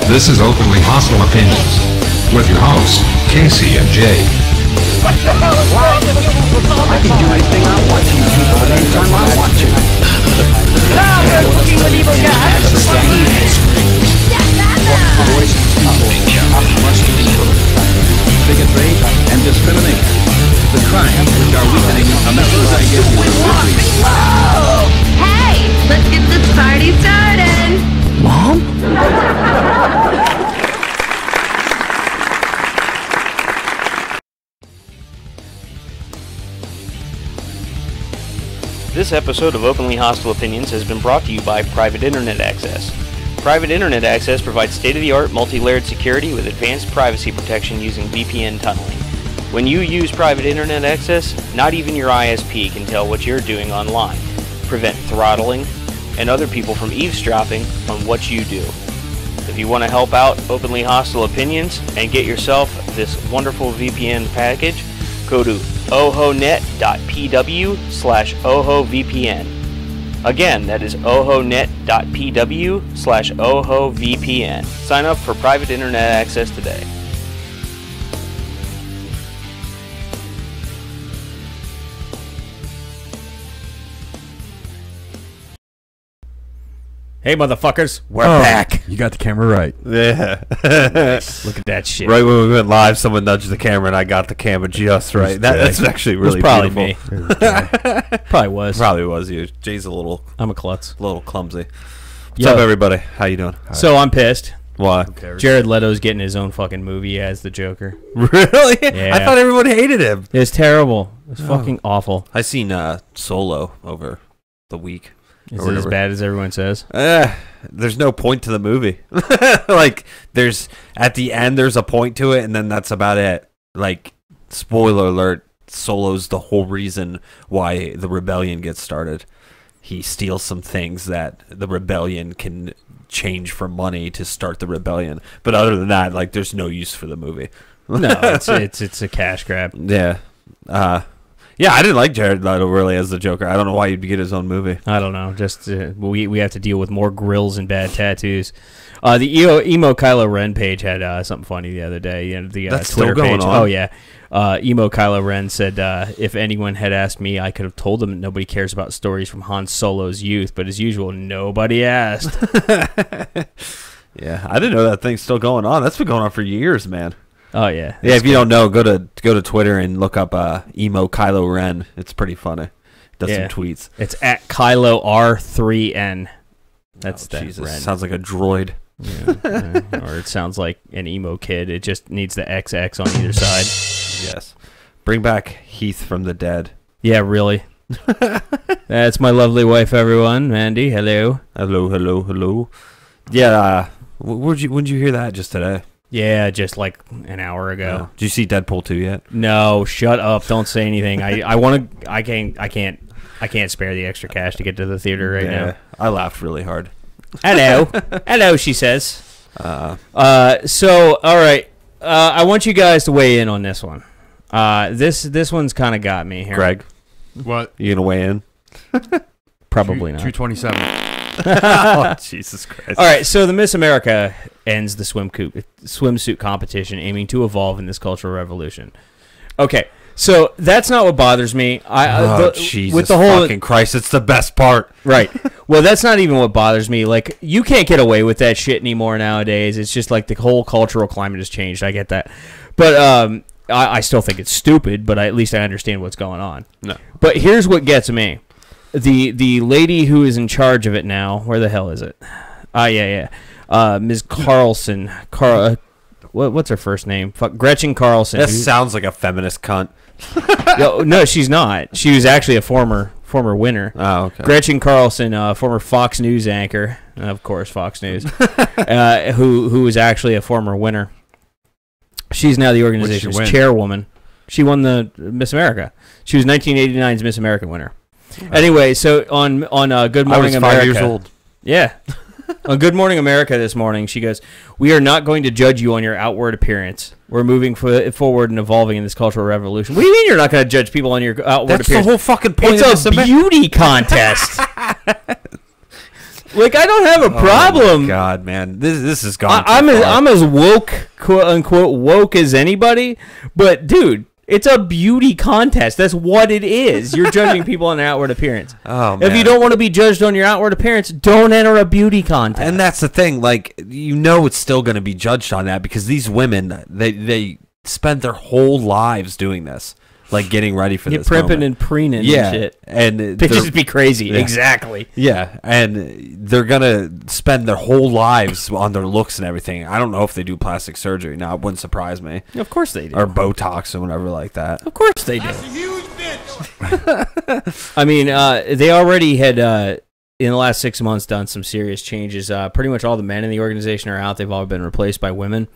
This is Openly Hostile Opinions, with your hosts, Casey and Jay. What the hell is wrong with you? I can do anything I want to you people at any time I want to. Now we're cooking with evil guys. Bigotry and discrimination. The crimes which are weakening America's identity. Hey, let's get this party started. Mom? This episode of Openly Hostile Opinions has been brought to you by Private Internet Access. Private Internet Access provides state-of-the-art multi-layered security with advanced privacy protection using VPN tunneling. When you use Private Internet Access, not even your ISP can tell what you're doing online, prevent throttling, and other people from eavesdropping on what you do. If you want to help out Openly Hostile Opinions and get yourself this wonderful VPN package, go to ohonet.pw/ohovpn. Again, that is ohonet.pw/ohovpn. Sign up for Private Internet Access today. Hey, motherfuckers, we're back. You got the camera right. Yeah. Look at that shit. Right when we went live, someone nudged the camera, and I got the camera just right. That's actually really probably beautiful. me. Probably was. Probably was you. Jay's a little I'm a klutz. clumsy. What's Yo. up, everybody? How you doing? So I'm pissed. Why? Jared Leto's getting his own fucking movie as the Joker. Really? Yeah. I thought everyone hated him. It's terrible. It's fucking awful. I seen Solo over the week. Is it as bad as everyone says? There's no point to the movie. Like, there's at the end, there's a point to it, and then that's about it. Like, spoiler alert, Solo's the whole reason why the rebellion gets started. He steals some things that the rebellion can change for money to start the rebellion. But other than that, like, there's no use for the movie. No, it's a cash grab. Yeah. Yeah, I didn't like Jared Leto really as the Joker. I don't know why he'd get his own movie. I don't know. Just we have to deal with more grills and bad tattoos. The emo Kylo Ren page had something funny the other day. You know, the That's Twitter still going page. on? Oh yeah. Emo Kylo Ren said, if anyone had asked me, I could have told them that nobody cares about stories from Han Solo's youth, but as usual, nobody asked. Yeah, I didn't know that thing's still going on. That's been going on for years, man. Oh yeah. Yeah, if you don't know, go to Twitter and look up emo Kylo Ren. It's pretty funny. Does some tweets. It's at Kylo R3N. That's that Jesus. Ren. Sounds like a droid. Yeah, or it sounds like an emo kid. It just needs the XX on either side. Yes. Bring back Heath from the dead. Yeah, really. That's my lovely wife, everyone. Mandy, hello. Hello. Yeah. When'd you hear that just today? Yeah, just like an hour ago. Did you see Deadpool 2 yet? No, shut up! Don't say anything. I can't spare the extra cash to get to the theater right now. I laughed really hard. Hello, she says. So all right, I want you guys to weigh in on this one. This one's kind of got me here. Greg, What? you gonna weigh in? Probably not. 227. Oh, Jesus Christ! All right, so the Miss America ends the swimsuit competition, aiming to evolve in this cultural revolution. Okay, so that's not what bothers me. Jesus with the whole fucking Christ, it's the best part. Right. Well, that's not even what bothers me. Like, you can't get away with that shit anymore nowadays. It's just like the whole cultural climate has changed. I get that, but I still think it's stupid. But at least I understand what's going on. No. But here's what gets me. The lady who is in charge of it now, where the hell is it? Ms. Carlson. What's her first name? Gretchen Carlson. That sounds like a feminist cunt. No, she's not. She was actually a former winner. Oh, okay. Gretchen Carlson, former Fox News anchor, of course, Fox News, who was actually a former winner. She's now the organization's chairwoman. She won the Miss America. She was 1989's Miss America winner. Anyway, so on Good Morning America, 5 years old. Yeah, on Good Morning America this morning, she goes, "We are not going to judge you on your outward appearance. We're moving forward and evolving in this cultural revolution." What do you mean you're not going to judge people on your outward appearance? That's the whole fucking point. It's a beauty contest. Like, I don't have a problem. Oh my God, man, this has gone. I'm as woke, quote unquote, woke as anybody. But dude, it's a beauty contest. That's what it is. You're judging people on their outward appearance. Oh man. If you don't want to be judged on your outward appearance, don't enter a beauty contest. And that's the thing. Like, it's still going to be judged on that because these women, they spend their whole lives doing this. Like getting ready for this primping moment. and preening and shit. And Bitches be crazy. Yeah. Exactly. Yeah, and they're gonna spend their whole lives on their looks and everything. I don't know if they do plastic surgery now. It wouldn't surprise me. Of course they do. Or Botox or whatever like that. Of course they do. That's a huge bitch. I mean, they already had in the last 6 months done some serious changes. Pretty much all the men in the organization are out. They've all been replaced by women.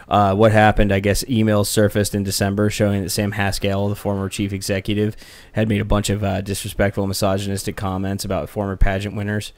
What happened, I guess, emails surfaced in December showing that Sam Haskell, the former chief executive, had made a bunch of disrespectful, misogynistic comments about former pageant winners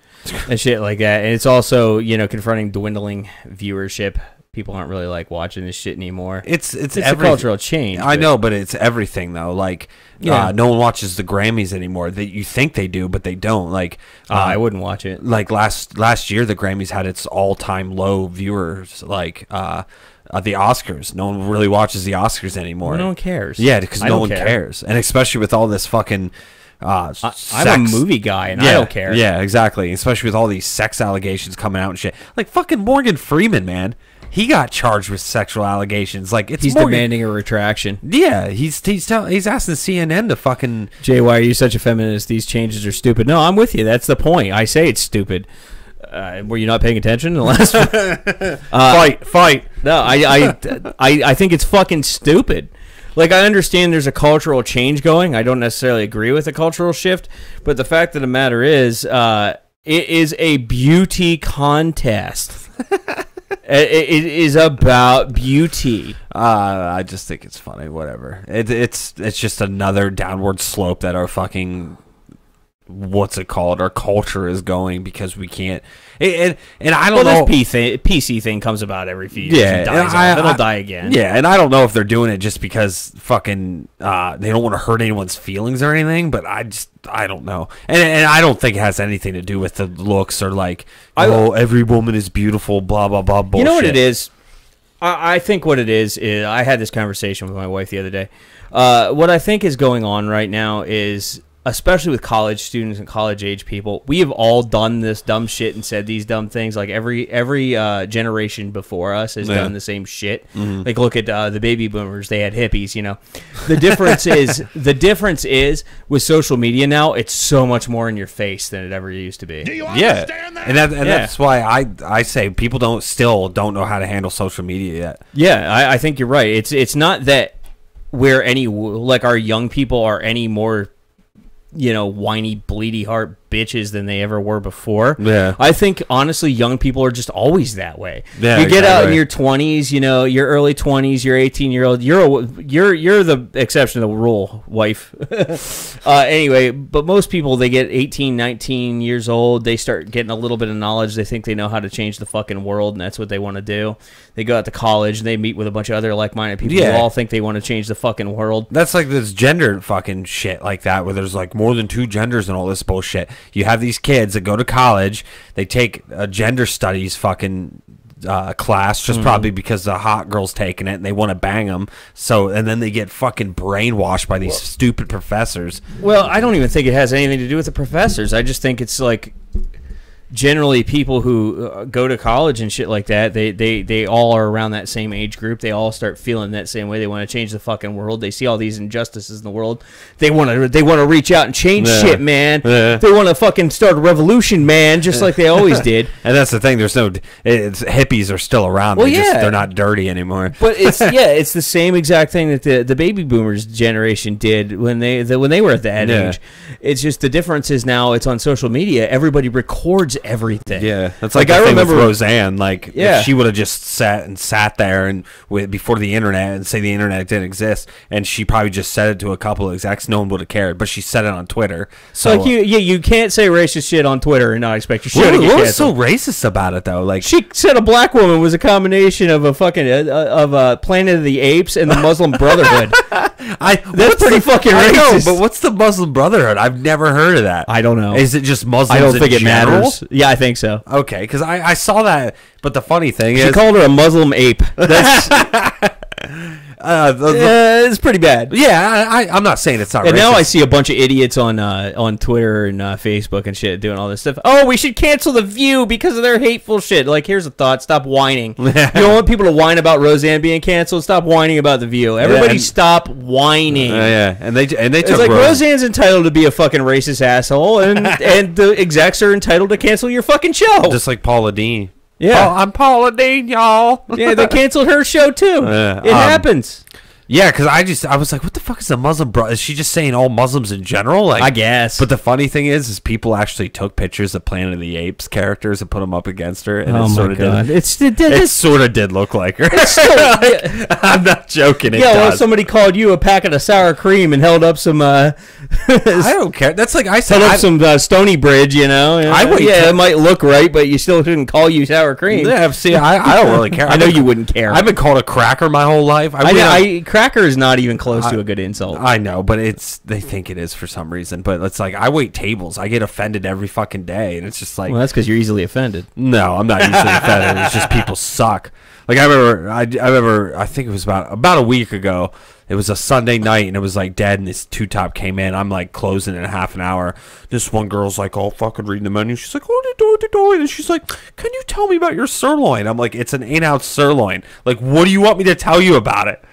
and shit like that. And it's also, confronting dwindling viewership. People aren't really like watching this shit anymore. It's a cultural change. I know, but it's everything though. Like, no one watches the Grammys anymore. You think they do, but they don't. Like, I wouldn't watch it. Like last year, the Grammys had its all-time low viewers. Like, the Oscars. No one really watches the Oscars anymore. No one cares. Yeah, because no one cares. And especially with all this fucking I'm a movie guy, and I don't care. Yeah, exactly. Especially with all these sex allegations coming out and shit. Like fucking Morgan Freeman, man. He got charged with sexual allegations. Like he's demanding a retraction. Yeah, he's asking CNN to fucking. Jay, why are you such a feminist? These changes are stupid. No, I'm with you. That's the point. I say it's stupid. Were you not paying attention in the last fight? No, I think it's fucking stupid. Like, I understand there's a cultural change going. I don't necessarily agree with the cultural shift, but the fact of the matter is, it is a beauty contest. It is about beauty. I just think it's funny. Whatever. It's just another downward slope that our fucking. What's it called? Our culture is going because we can't. And I don't know. This PC thing comes about every few years. Yeah, and dies off. It'll die again. Yeah, and I don't know if they're doing it just because fucking they don't want to hurt anyone's feelings or anything. But I don't know, and I don't think it has anything to do with the looks or like every woman is beautiful. Blah blah blah. Bullshit. You know what it is? I think what it is I had this conversation with my wife the other day. What I think is going on right now is, especially with college students and college age people, we have all done this dumb shit and said these dumb things. Like every generation before us has done the same shit. Mm-hmm. Like look at the baby boomers; they had hippies. The difference is with social media now, it's so much more in your face than it ever used to be. Do you understand that? And that's why I say people still don't know how to handle social media yet. Yeah, I think you're right. It's not that our young people are any more whiny, bleedy heart bitches than they ever were before. Yeah. I think, honestly, young people are just always that way. Yeah, you get out in your 20s, your early 20s, you're 18-year-old, you're the exception to the rule, wife. Anyway, but most people, they get 18, 19 years old, they start getting a little bit of knowledge, they think they know how to change the fucking world, and that's what they want to do. They go out to college, and they meet with a bunch of other like-minded people who all think they want to change the fucking world. That's like this gender fucking shit like that, where there's like more than 2 genders and all this bullshit. You have these kids that go to college, they take a gender studies fucking class just probably because the hot girl's taking it and they want to bang them. And then they get fucking brainwashed by these stupid professors. Well, I don't even think it has anything to do with the professors. I just think it's like generally people who go to college and shit like that, they all are around that same age group. They all start feeling that same way. They want to change the fucking world. They see all these injustices in the world. They want to reach out and change shit, man. Yeah. They want to fucking start a revolution, man, just like they always did. And that's the thing. Hippies are still around. Well, they're not dirty anymore. But it's the same exact thing that the baby boomers generation did when they were at that age. It's just the difference is now it's on social media. Everybody records everything. Yeah, that's like I remember with Roseanne. Like, if she would have just sat there and before the internet and say the internet didn't exist, and she probably just said it to a couple of execs, no one would have cared. But she said it on Twitter. So like you can't say racist shit on Twitter and not expect your shit to get What was so racist about it though? Like, she said a black woman was a combination of a fucking Planet of the Apes and the Muslim Brotherhood. That's pretty fucking racist. I know, but what's the Muslim Brotherhood? I've never heard of that. I don't know. Is it just Muslims? I don't think it matters. Yeah, I think so. Okay, because I saw that, but the funny thing She is, called her a Muslim ape. That's it's pretty bad. yeah, I'm not saying it's not. And racist. now I see a bunch of idiots on Twitter and Facebook and shit doing all this stuff. Oh, we should cancel The View because of their hateful shit. Like, here's a thought: stop whining. You don't want people to whine about Roseanne being canceled. Stop whining about The View. Everybody, stop whining. Yeah, and they It's took like Roseanne's entitled to be a fucking racist asshole, and and the execs are entitled to cancel your fucking show. just like Paula Deen. Yeah, I'm Paula Deen, y'all. yeah, they canceled her show too. It happens. Yeah, because I was like, what the fuck is a Muslim bro? Is she just saying all Muslims in general? Like, I guess. But the funny thing is people actually took pictures of Planet of the Apes characters and put them up against her, and Oh it my sort of god, did. it's Sort of did look like her. still, I'm not joking. It yeah, well, does. somebody called you a packet of sour cream and held up some I don't care. That's like I said. held up some Stony Bridge, you know. I wait yeah, till- it might look right, but you still shouldn't call you sour cream. Yeah, see, I don't really care. I know you wouldn't care. I've been called a cracker my whole life. Cracker is not even close to a good insult. I know, but they think it is for some reason. But it's like I wait tables. I get offended every fucking day, and it's just like, Well, that's because you're easily offended. no, I'm not usually offended. It's just people suck. Like I remember, I think it was about a week ago. It was a Sunday night, and it was like dead, and this two top came in. I'm like closing in half an hour. This one girl's like, all fucking reading the menu. She's like, oh, and she's like, can you tell me about your sirloin? I'm like, it's an 8-ounce sirloin. Like, what do you want me to tell you about it?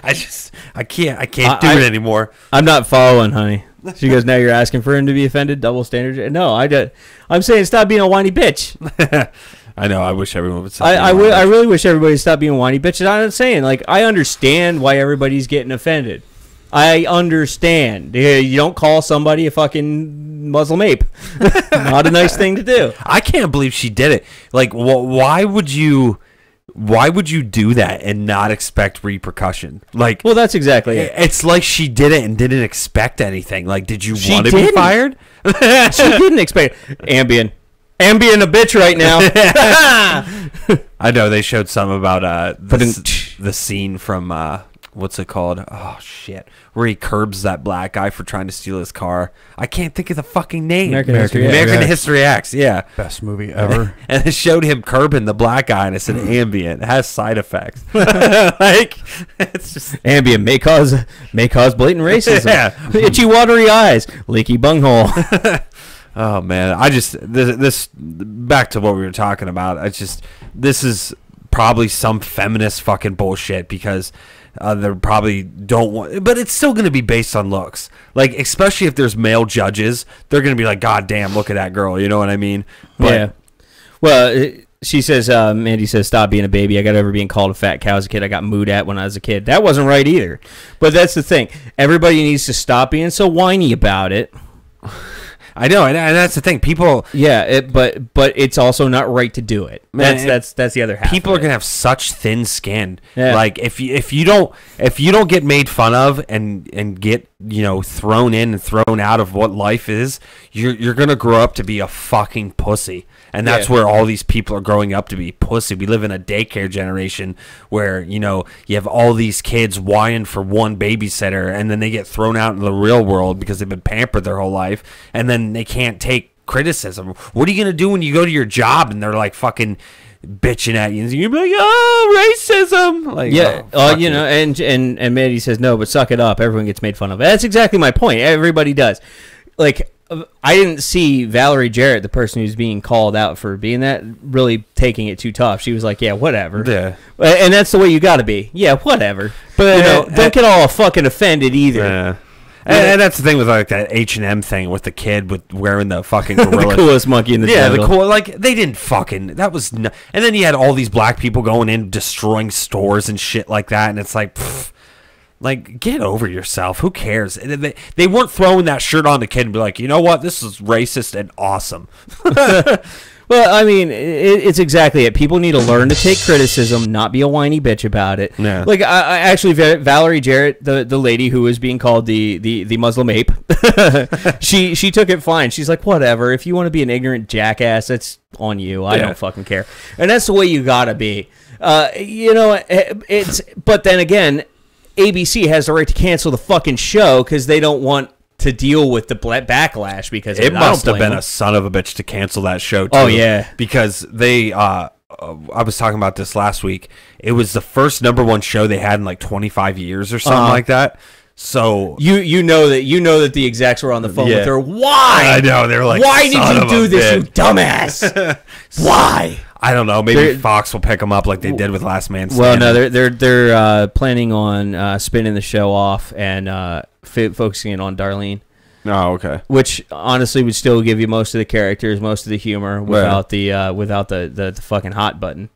I can't do it anymore. I'm not following, honey. She goes, now you're asking for him to be offended? Double standard? No, I'm saying stop being a whiny bitch. I know. I wish everyone would stop. I really wish everybody would stop being whiny bitches. I'm not saying, like, I understand why everybody's getting offended. I understand. You don't call somebody a fucking Muslim ape. Not a nice thing to do. I can't believe she did it. Like, why would you do that and not expect repercussion? Like, Well, that's exactly it. it's like she did it and didn't expect anything. Like, did you She want to be didn't. fired? She didn't expect Ambien a bitch right now. I know they showed some about the scene from what's it called? Oh shit, where he curbs that black guy for trying to steal his car. I can't think of the fucking name. American History X. American History X. Yeah. Best movie ever. And it showed him curbing the black guy, and it said Ambient. It has side effects. Like, it's just Ambien may cause blatant racism. Yeah. Itchy, watery eyes, leaky bunghole. oh man, I just this back to what we were talking about. This is probably some feminist fucking bullshit because they probably don't want, but it's still going to be based on looks. Like, especially if there's male judges, they're going to be like, God damn, look at that girl. You know what I mean? But, Yeah. Well, she says, Mandy says, stop being a baby. I got over being called a fat cow as a kid. I got mooed at when I was a kid. That wasn't right either. But that's the thing. Everybody needs to stop being so whiny about it. I know, and that's the thing. People, Yeah, but it's also not right to do it. Man, That's the other half. people of are it. gonna have such thin skin. Yeah. Like if you don't get made fun of and get thrown in and thrown out of what life is, you're gonna grow up to be a fucking pussy. And that's Yeah. where all these people are growing up to be pussy. We live in a daycare generation where you have all these kids whining for one babysitter, and then they get thrown out in the real world because they've been pampered their whole life, and then they can't take criticism. What are you gonna do when you go to your job and they're like fucking bitching at you, and you're like, oh, racism. Like, Yeah, fuck you know, and Mandy says no, but suck it up. Everyone gets made fun of. That's exactly my point. Everybody does. Like, I didn't see Valerie Jarrett, the person who's being called out for being that, really taking it too tough. She was like, yeah, whatever. Yeah. And that's the way you got to be. Yeah, whatever. But don't get all fucking offended either. Yeah. And that's the thing with like that H&M thing with the kid with wearing the fucking gorilla. The coolest monkey in the jungle. The cool, like, they didn't fucking, that was, and then you had all these black people going in, destroying stores and shit like that, and it's like, like, get over yourself. Who cares? And they weren't throwing that shirt on the kid and be like, you know what, this is racist and awesome. Well, I mean, it's exactly it. People need to learn to take criticism, not be a whiny bitch about it. Yeah. Like, I actually, Valerie Jarrett, the lady who was being called the Muslim ape, she took it fine. She's like, whatever. If you want to be an ignorant jackass, that's on you. I don't fucking care. And that's the way you gotta be. But then again, ABC has the right to cancel the fucking show because they don't want to deal with the backlash because it must have been a son of a bitch to cancel that show too. Oh yeah, because they I was talking about this last week. It was the first #1 show they had in like 25 years or something like that. So you know that the execs were on the phone with her. Why? I know, they're like, why did you do this, you dumbass? Why? I don't know. Maybe Fox will pick them up like they did with Last Man Standing. Well, no, they're planning on spinning the show off and focusing on Darlene. Oh, okay. Which honestly would still give you most of the characters, most of the humor without the fucking hot button.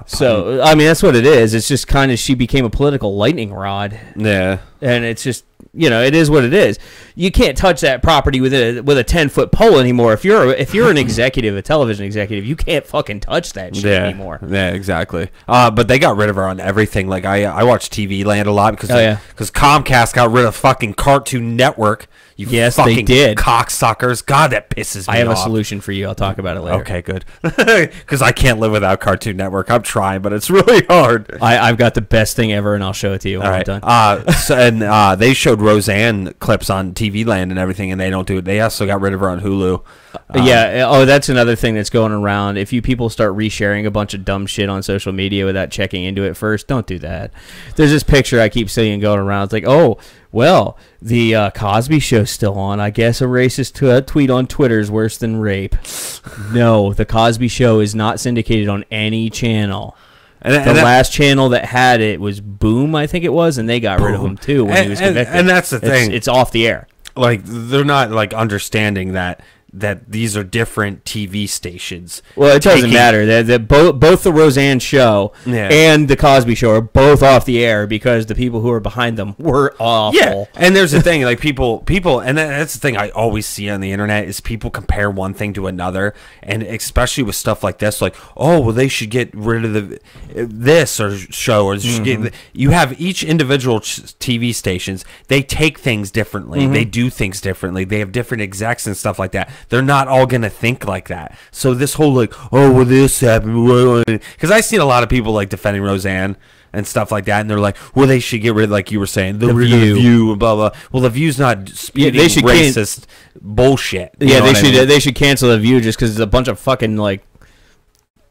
So I mean, that's what it is. It's just kind of she became a political lightning rod. Yeah, and it's just it is what it is. You can't touch that property with a 10-foot pole anymore. If you're an executive, a television executive, you can't fucking touch that shit anymore. Yeah, exactly. But they got rid of her on everything. Like I watch TV Land a lot because Comcast got rid of fucking Cartoon Network. Yes, fucking they did. Cocksuckers. God, that pisses me off. I have a solution for you. I'll talk about it later. Okay, good. Because I can't live without Cartoon Network. I'm trying, but it's really hard. I've got the best thing ever, and I'll show it to you when I'm done. They showed Roseanne clips on TV Land and everything, and they don't do it. They also got rid of her on Hulu. That's another thing that's going around. If you people start resharing a bunch of dumb shit on social media without checking into it first, don't do that. There's this picture I keep seeing going around. It's like, oh, well, the Cosby Show's still on. I guess a racist tweet on Twitter is worse than rape. No, the Cosby Show is not syndicated on any channel. The last channel that had it was Boom, I think it was, and they got rid of him too when he was convicted. And that's the thing. It's off the air. Like, they're not like understanding that these are different TV stations. Well, it doesn't matter. Both the Roseanne show and the Cosby Show are both off the air because the people who are behind them were awful. Yeah, and there's the thing, like people, and that's the thing I always see on the internet is people compare one thing to another, and especially with stuff like this, like, oh, well, they should get rid of this or show, or you have each individual TV stations. They take things differently. They do things differently. They have different execs and stuff like that. They're not all going to think like that. So this whole like, oh, well, this happened. Because I've seen a lot of people like defending Roseanne and stuff like that. And they're like, well, they should get rid of, like you were saying, the View, blah, blah. Well, the View's not spewing racist bullshit. Yeah, they should cancel the View just because it's a bunch of fucking like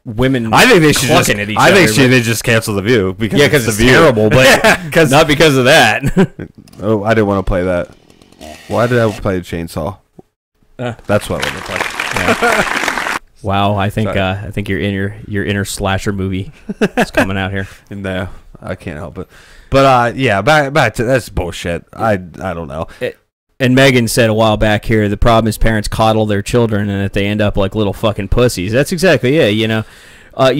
women. I think they should they just cancel the View because it's terrible, but not because of that. Oh, I didn't want to play that. Why did I play the chainsaw? That's what I want to play. Yeah. Wow, I think your inner slasher movie is coming out here. No, I can't help it. But back to that's bullshit. I don't know. And Megan said a while back here, the problem is parents coddle their children and that they end up like little fucking pussies. That's exactly it. You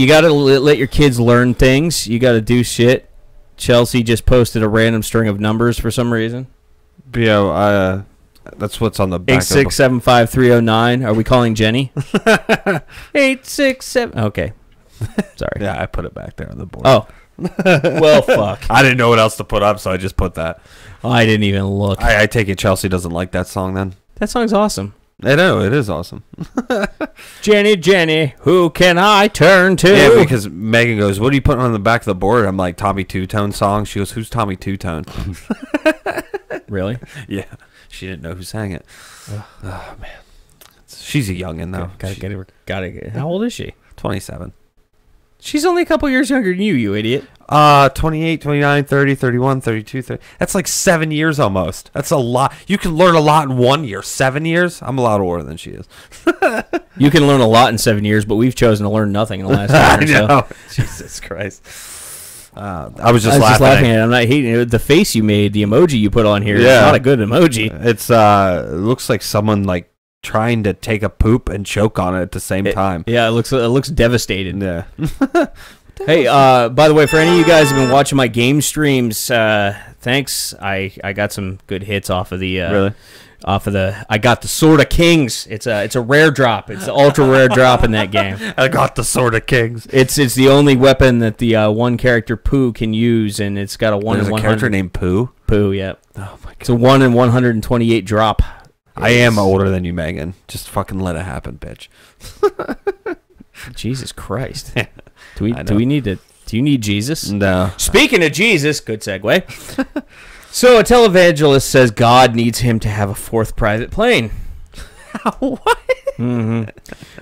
got to let your kids learn things. You got to do shit. Chelsea just posted a random string of numbers for some reason. That's what's on the back. 8675309. Are we calling Jenny? 867. Okay. Sorry. Yeah, I put it back there on the board. Oh. Well, fuck. I didn't know what else to put up, so I just put that. Oh, I didn't even look. I take it Chelsea doesn't like that song then. That song's awesome. I know, it is awesome. Jenny, who can I turn to? Yeah, because Megan goes, what are you putting on the back of the board? I'm like, Tommy Two-Tone song. She goes, who's Tommy Two-Tone? Really? Yeah. She didn't know who sang it. Oh, man. She's a youngin', though. Gotta get. How old is she? 27. She's only a couple years younger than you idiot. 28, 29, 30, 31, 32, 30. That's like 7 years almost. That's a lot. You can learn a lot in 1 year. 7 years? I'm a lot older than she is. You can learn a lot in 7 years, but we've chosen to learn nothing in the last year or so. Jesus Christ. I was just laughing at it. I'm not hating it. The face you made, the emoji you put on here, is not a good emoji. It's it looks like someone like trying to take a poop and choke on it at the same time. Yeah, it looks devastated. Yeah. Hey, by the way, for any of you guys who've been watching my game streams, thanks. I got some good hits off of the really? I got the Sword of Kings. It's a rare drop. It's an ultra rare drop in that game. I got the Sword of Kings. It's the only weapon that the one character Pooh can use, and it's got a 1 in 100. There's a character named Pooh? Pooh, yeah. Oh my god. It's a 1 in 128 drop. I am older than you, Megan. Just fucking let it happen, bitch. Jesus Christ. Do you need Jesus? No. Speaking of Jesus, good segue. So a televangelist says God needs him to have a fourth private plane. What? Mm-hmm.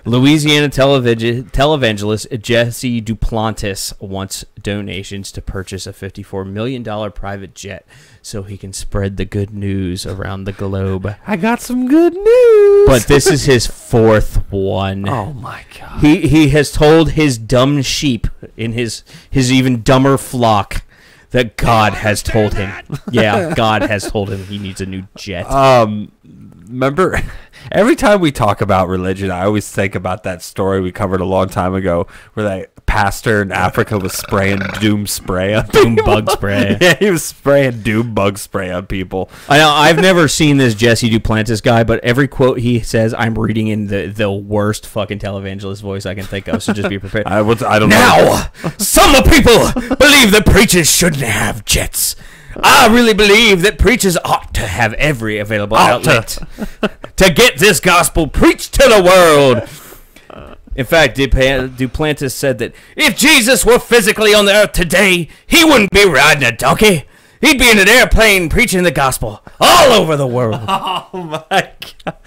Louisiana televangelist Jesse Duplantis wants donations to purchase a $54 million private jet so he can spread the good news around the globe. I got some good news. But this is his fourth one. Oh my God. He has told his dumb sheep in his even dumber flock that God has told him. Yeah, God has told him he needs a new jet. Remember, every time we talk about religion, I always think about that story we covered a long time ago where that pastor in Africa was spraying doom spray on Doom bug spray. Yeah, he was spraying doom bug spray on people. I know, I've never seen this Jesse Duplantis guy, but every quote he says, I'm reading in the worst fucking televangelist voice I can think of, so just be prepared. I don't know. Now, some people believe that preachers shouldn't have jets. I really believe that preachers ought to have every available outlet to get this gospel preached to the world. In fact, Duplantis said that if Jesus were physically on the earth today, he wouldn't be riding a donkey. He'd be in an airplane preaching the gospel all over the world. Oh my God!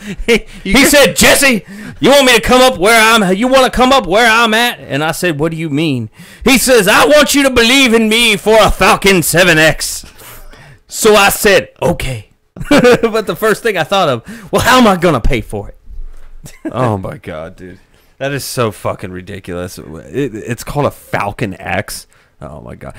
He said, Jesse, you want me to come up where you want to come up where I'm at? And I said, what do you mean? He says, I want you to believe in me for a Falcon 7X. So I said, okay. But the first thing I thought of, well, how am I going to pay for it? Oh my God, dude. That is so fucking ridiculous. It's called a Falcon X. Oh my God.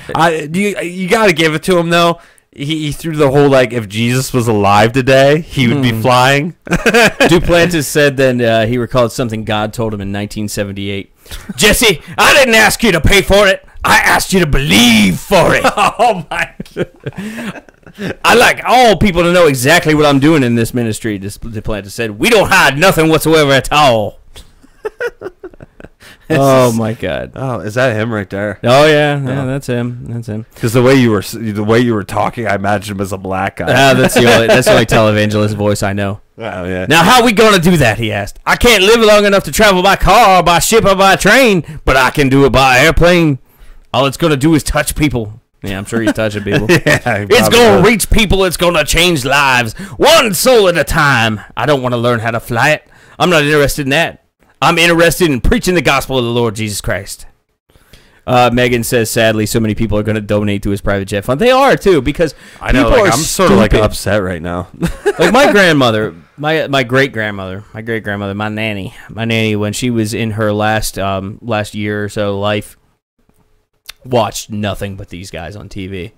You got to give it to him though. He threw the whole like if Jesus was alive today, he would be flying. Duplantis said then he recalled something God told him in 1978. Jesse, I didn't ask you to pay for it. I asked you to believe for it. Oh my God. I like all people to know exactly what I'm doing in this ministry. Duplantis said, we don't hide nothing whatsoever at all. Oh my God! Oh, is that him right there? Oh yeah, that's him. That's him. Because the way you were talking, I imagined him as a black guy. That's the only televangelist voice I know. Oh yeah. Now, how are we gonna do that? He asked. I can't live long enough to travel by car, or by ship, or by train, but I can do it by airplane. All it's gonna do is touch people. Yeah, I'm sure he's touching people. Yeah, it's gonna reach people. It's gonna change lives, one soul at a time. I don't want to learn how to fly it. I'm not interested in that. I'm interested in preaching the gospel of the Lord Jesus Christ. Megan says, sadly, so many people are going to donate to his private jet fund. They are, too, because I know, people like, are I'm sort of like upset right now. Like my grandmother, my great-grandmother, my nanny, when she was in her last year or so life, watched nothing but these guys on TV.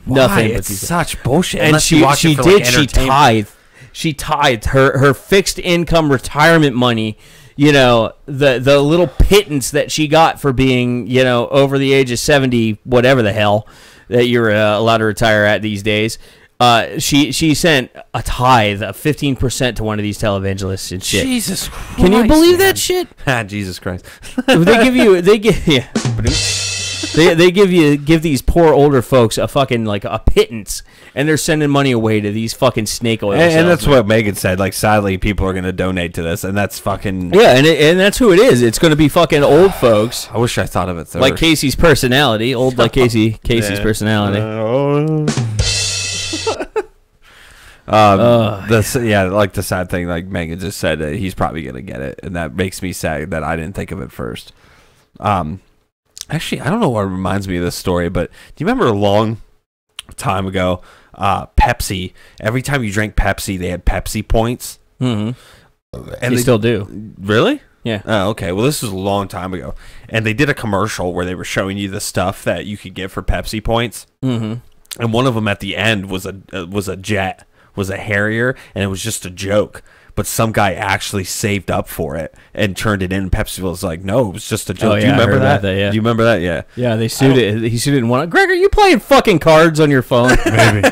Why? Nothing but it's these such bullshit. And Unless you watch it for, like, entertainment. She tithed her fixed income retirement money, you know, the little pittance that she got for being, you know, over the age of 70, whatever the hell that you're allowed to retire at these days. She sent a tithe of 15% to one of these televangelists and shit. Jesus Christ. Can you believe that shit? Jesus Christ. They give these poor older folks a fucking like a pittance, and they're sending money away to these fucking snake oil. And that's what Megan said. Like, sadly, people are going to donate to this, and that's fucking and that's who it is. It's going to be fucking old folks. I wish I thought of it first. Like Casey's personality, old like Casey's personality. Like the sad thing, like Megan just said, he's probably going to get it, and that makes me sad that I didn't think of it first. Actually, I don't know what reminds me of this story, but do you remember a long time ago, Pepsi, every time you drank Pepsi, they had Pepsi points? Mm-hmm. And they still do. Really? Yeah. Oh, okay. Well, this was a long time ago. And they did a commercial where they were showing you the stuff that you could get for Pepsi points. Mm-hmm. And one of them at the end was a jet, was a Harrier, and it was just a joke. But some guy actually saved up for it and turned it in. Pepsi was like, no, it was just a joke. Oh, yeah, do you remember that? Yeah. Do you remember that? Yeah. Yeah, they sued it. He sued it and won it. Greg, are you playing fucking cards on your phone? Maybe.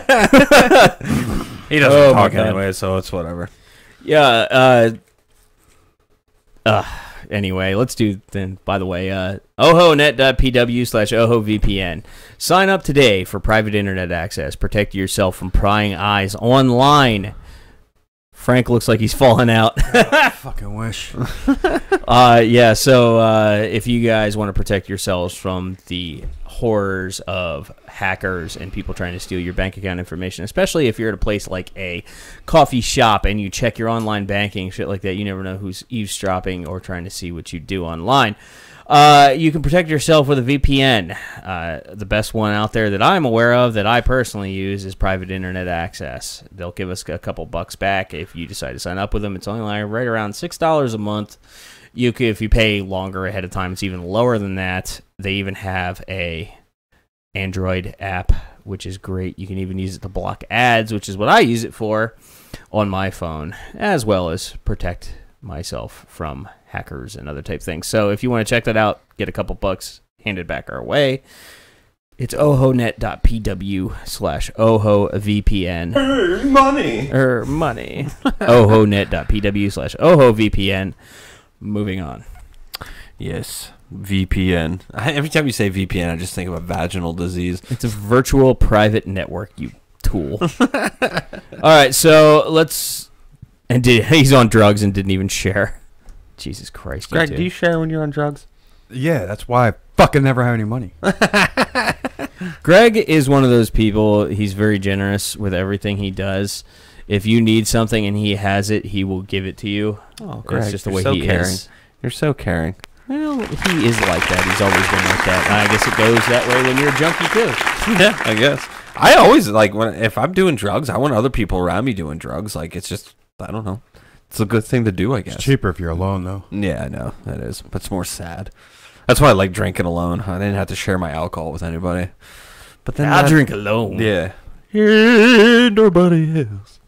He doesn't talk anyway, so it's whatever. Yeah. Anyway, let's do then. By the way, ohonet.pw/ohovpn. Sign up today for private internet access. Protect yourself from prying eyes online. Frank looks like he's falling out. Fucking wish. So if you guys want to protect yourselves from the horrors of hackers and people trying to steal your bank account information, especially if you're at a place like a coffee shop and you check your online banking, shit like that. You never know who's eavesdropping or trying to see what you do online. You can protect yourself with a VPN. The best one out there that I'm aware of that I personally use is Private Internet Access. They'll give us a couple bucks back if you decide to sign up with them. It's only like right around $6 a month. If you pay longer ahead of time, it's even lower than that. They even have a Android app, which is great. You can even use it to block ads, which is what I use it for on my phone, as well as protect myself from hackers and other type things. So if you want to check that out, get a couple bucks handed back our way. It's ohonet.pw/ohovpn. Money. Money. ohonet.pw/ohovpn. Moving on. Yes, VPN. Every time you say VPN, I just think of a vaginal disease. It's a virtual private network, you tool. All right, so let's... he's on drugs and didn't even share. Jesus Christ. Greg, do you share when you're on drugs? Yeah, that's why I fucking never have any money. Greg is one of those people. He's very generous with everything he does. If you need something and he has it, he will give it to you. Oh, Greg, it's just the way he is. You're so caring. Well, he is like that. He's always been like that. And I guess it goes that way when you're a junkie too. Yeah, I guess. I always like if I'm doing drugs, I want other people around me doing drugs. Like it's just, I don't know. It's a good thing to do, I guess. It's cheaper if you're alone, though. Yeah, I know that is, but it's more sad. That's why I like drinking alone. I didn't have to share my alcohol with anybody. But then I drink alone. Yeah. Nobody else.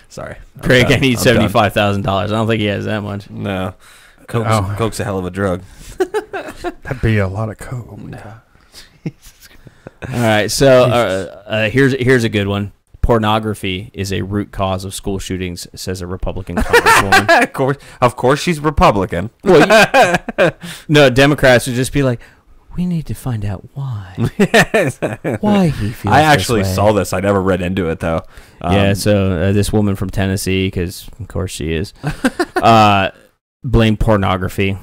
Sorry. Craig, I need $75,000. I don't think he has that much. No. Coke's a hell of a drug. That'd be a lot of coke. Oh my God. All right, so here's a good one. Pornography is a root cause of school shootings, says a Republican congresswoman. Of course, she's Republican. Well, no, Democrats would just be like, we need to find out why. Why he feels I actually this way. saw this. I never read into it, though. Yeah, so this woman from Tennessee, because of course she is, blamed pornography,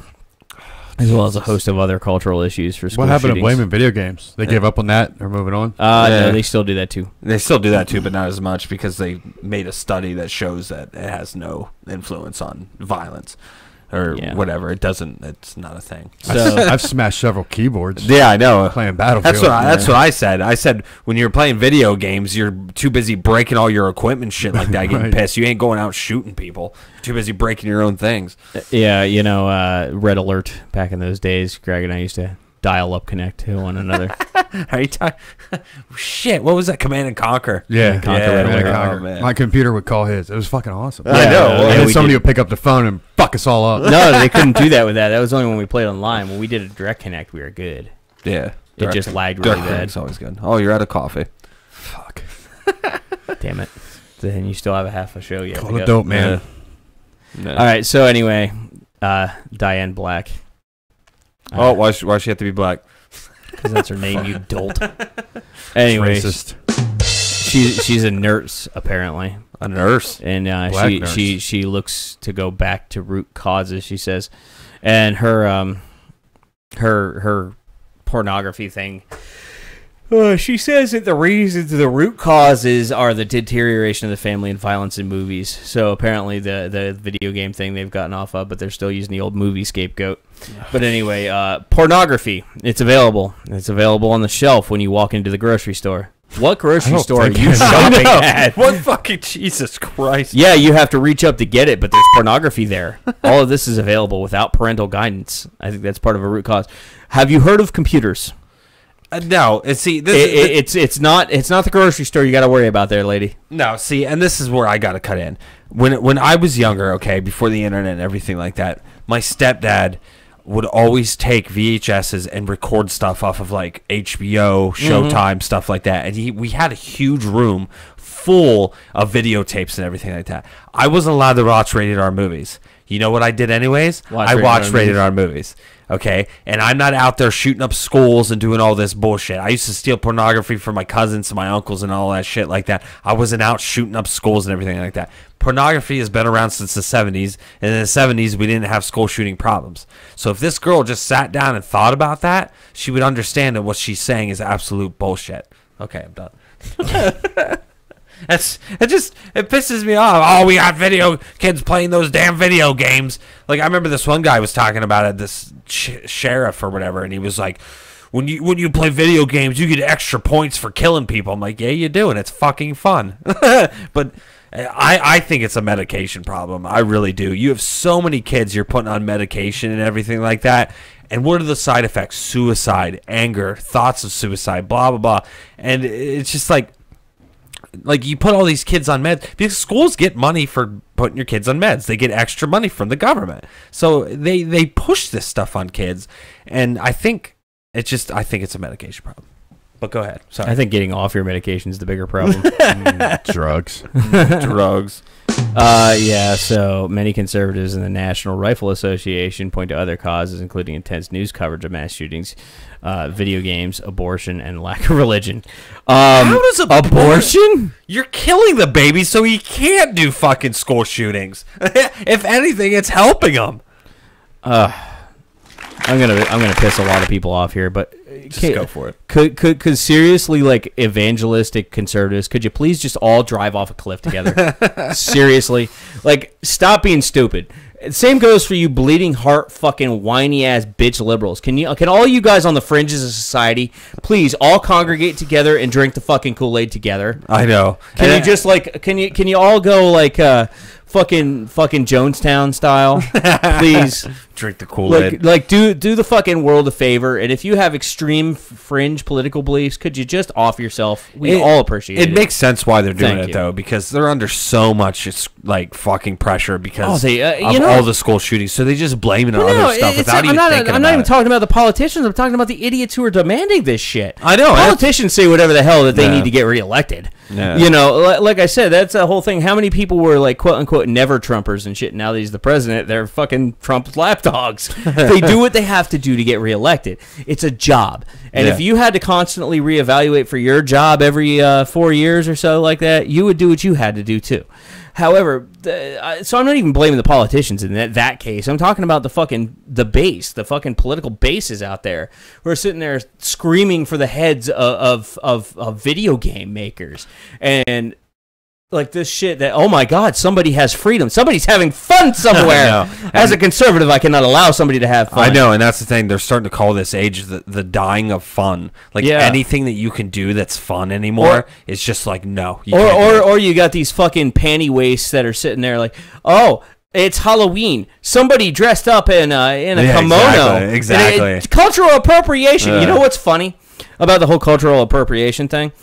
as well as a host of other cultural issues for school What happened shootings. to blaming video games? They gave up on that. They're moving on. No, they still do that too. They still do that too, but not as much because they made a study that shows that it has no influence on violence or whatever. It doesn't. It's not a thing. So I've smashed several keyboards. Yeah, I know. Playing Battlefield. That's what I said. I said when you're playing video games, you're too busy breaking all your equipment, shit like that, getting pissed. You ain't going out shooting people. You're too busy breaking your own things. Yeah, Red Alert back in those days. Greg and I used to dial up connect to one another. Are you shit, what was that? Command and Conquer. Yeah, Red Alert. Conquer. Oh, man. My computer would call his. It was fucking awesome. I know. And Yeah, then we somebody did. would pick up the phone and fuck us all up. No, they couldn't do that with that. That was only when we played online. When we did a direct connect, we were good. Yeah. It just lagged really bad. It's always good. Oh, you're out of coffee. Fuck. Damn it. Then you still have a half a show yet. Call it dope, man. No. All right, so anyway, Diane Black. Oh, why she have to be black? Because that's her name, you dolt. Anyway, Racist. she's a nurse apparently, A nurse. and Black nurse. she looks to go back to root causes. She says, and her pornography thing. She says that the root causes are the deterioration of the family and violence in movies. So apparently the video game thing they've gotten off of, but they're still using the old movie scapegoat. But anyway, pornography, it's available. It's available on the shelf when you walk into the grocery store. What grocery store are you shopping at? What fucking Jesus Christ? Yeah, you have to reach up to get it, but there's pornography there. All of this is available without parental guidance. I think that's part of a root cause. Have you heard of computers? No, see, It's not the grocery store you got to worry about there, lady. No, see, and this is where I got to cut in. When I was younger, okay, before the internet and everything like that, my stepdad would always take VHSs and record stuff off of like HBO, Showtime, stuff like that. And we had a huge room full of videotapes and everything like that. I wasn't allowed to watch rated R movies. You know what I did anyways? I watched rated R movies. Okay, and I'm not out there shooting up schools and doing all this bullshit. I used to steal pornography from my cousins and my uncles and all that shit like that. I wasn't out shooting up schools and everything like that. Pornography has been around since the 70s, and in the 70s we didn't have school shooting problems. So if this girl just sat down and thought about that, she would understand that what she's saying is absolute bullshit. Okay, I'm done. It pisses me off. Oh, we got video kids playing those damn video games. Like, I remember this one guy was talking about it, this sheriff or whatever, and he was like, when you play video games, you get extra points for killing people. I'm like, yeah, you do, and it's fucking fun. But I think it's a medication problem. I really do. You have so many kids you're putting on medication and everything like that. And what are the side effects? Suicide, anger, thoughts of suicide, blah, blah, blah. And it's just like you put all these kids on meds because schools get money for putting your kids on meds. They get extra money from the government. So they push this stuff on kids. And I think it's a medication problem. But go ahead. Sorry. I think getting off your medication is the bigger problem. Drugs. Drugs. Yeah, so many conservatives in the National Rifle Association point to other causes, including intense news coverage of mass shootings, video games, abortion, and lack of religion. How does abortion? You're killing the baby, so he can't do fucking school shootings. If anything, it's helping him. I'm gonna piss a lot of people off here, but just go for it. Could seriously, like, evangelistic conservatives, could you please just all drive off a cliff together? Seriously, like, stop being stupid. Same goes for you bleeding heart fucking whiny ass bitch liberals. Can all you guys on the fringes of society please all congregate together and drink the fucking Kool-Aid together? I know. Can you just like can you all go like fucking Jonestown style? Please drink the Kool-Aid. Like do the fucking world a favor, and if you have extreme fringe political beliefs, could you just off yourself? We all appreciate it. It makes sense why they're doing Thank it you. though, because they're under so much like fucking pressure because they, of all the school shootings. So they just blame it on other stuff without even thinking about it. I'm not even talking about the politicians. I'm talking about the idiots who are demanding this shit. I know. Politicians say whatever the hell that they need to get reelected. Yeah. You know, like I said, that's the whole thing. How many people were like quote unquote never Trumpers and shit? Now that he's the president, they're fucking Trump's lapdogs. They do what they have to do to get reelected. It's a job. And if you had to constantly reevaluate for your job every 4 years or so like that, you would do what you had to do too. However, so I'm not even blaming the politicians in that case. I'm talking about the fucking political bases out there who are sitting there screaming for the heads of video game makers and like this shit that, oh my God, somebody has freedom. Somebody's having fun somewhere. As a conservative, I cannot allow somebody to have fun. I know, and that's the thing. They're starting to call this age the dying of fun. Like anything that you can do that's fun anymore is just like, no. Or you got these fucking panty waists that are sitting there like, oh, it's Halloween. Somebody dressed up in a kimono. Exactly. Cultural appropriation. You know what's funny about the whole cultural appropriation thing?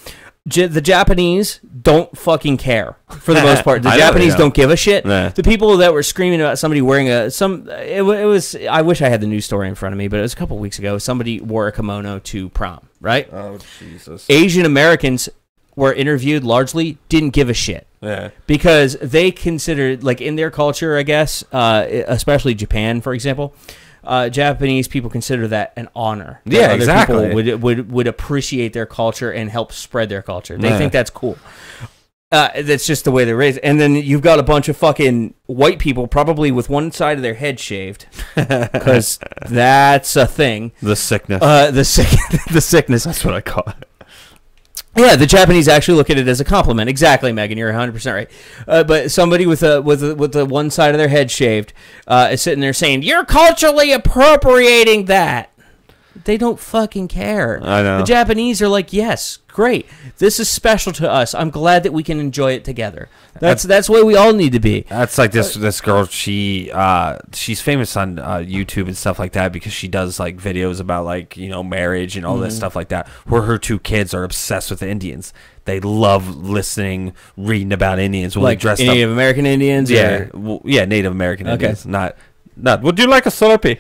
The Japanese don't fucking care for the most part. The Japanese don't give a shit. The people that were screaming about somebody wearing it was, I wish I had the news story in front of me, but it was a couple weeks ago. Somebody wore a kimono to prom, right? Oh, Jesus. Asian Americans were interviewed, largely didn't give a shit. Yeah. Because they considered, like, in their culture, I guess, especially Japan, for example, Japanese people consider that an honor. Yeah, other exactly. People would appreciate their culture and help spread their culture. They think that's cool. That's just the way they're raised. And then you've got a bunch of fucking white people, probably with one side of their head shaved, because that's a thing. The sickness. The sickness. That's what I call it. Yeah, the Japanese actually look at it as a compliment. Exactly, Megan. You're 100% right. But somebody with the one side of their head shaved is sitting there saying, "You're culturally appropriating that." They don't fucking care. I know. The Japanese are like, "Yes, great. This is special to us. I'm glad that we can enjoy it together." That's the way we all need to be. That's like this girl. She's famous on YouTube and stuff like that because she does like videos about like, you know, marriage and all this stuff like that. Where her two kids are obsessed with the Indians. They love listening, reading about Indians. Like Native American Indians. Yeah, Native American Indians. Not Not. Would you like a Slurpee?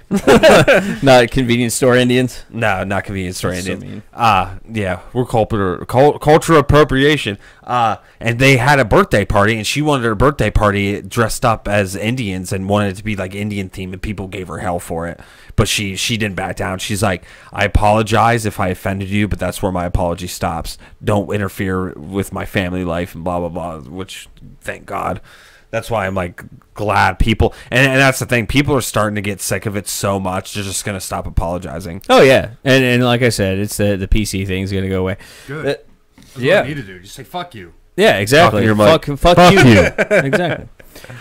Not convenience store Indians. No, not convenience store That's so Indians. mean. Yeah, we're culture appropriation. And they had a birthday party, and she wanted her birthday party dressed up as Indians and wanted it to be like Indian theme, and people gave her hell for it. But she didn't back down. She's like, I apologize if I offended you, but that's where my apology stops. Don't interfere with my family life and blah blah blah. Which, thank God. That's why I'm like glad people, and that's the thing. People are starting to get sick of it so much. They're just gonna stop apologizing. Oh yeah, and like I said, it's the PC thing's gonna go away. Good. That's yeah. what I need to do. Just say fuck you. Yeah, exactly. Fuck you. Exactly.